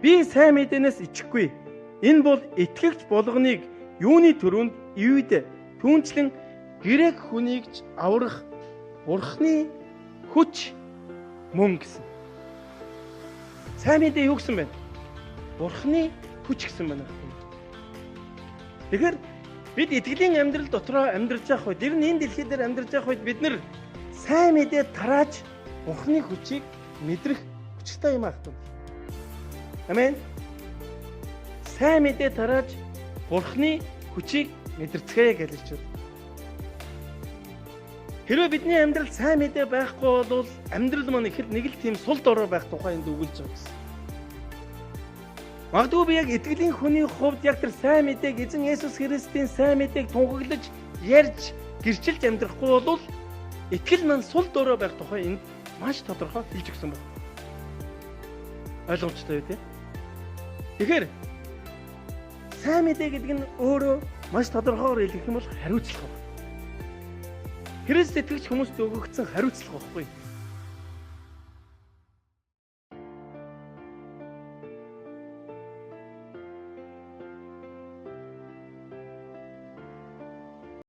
Би сайн мэдээнээс ичихгүй. Энэ бол итгэгч болгоныг юуны төрөнд ивэд түүнчлэн грек хүнийг ч аврах Бурхны хүч мөн гэсэн. Сайн мэдээ юу гэсэн бэ? Бурхны хүч гэсэн байна. Тэгэхээр бид итгэлийн амьдрал дотроо амьдарч явах үед, ер нь энэ дэлхий дээр амьдарч явах үед бид нар сайн мэдээ тарааж Бурхны хүчийг мэдрэх хүчтэй юм аах. Амен. Сайн мэдээ тарааж Бурхны хүчийг мэдэрцгээе гэж хэлж байна. Хэрвээ бидний амьдрал сайн мэдээ байхгүй бол амьдрал маань их нэг л тийм сул дорой байх тухай энд өгүүлж байгаа гэсэн. Магадгүй би яг итгэлийн хүний хувьд яг тэр сайн мэдээг эзэн Есүс Христийн сайн мэдээг тунхаглаж ярьж гэрчилж амьдрахгүй бол итгэл маань сул дорой байх тухай энд маш тодорхой хэлж өгсөн байна. Ойлгомжтой үү те? Тэгэхээр сайн мэдээ гэдэг нь өөрөө маш тодорхойгоор хэлэх юм бол хариуцлага байна. Христ итгэгч хүмүүст өгөгдсөн хариуцлага баггүй.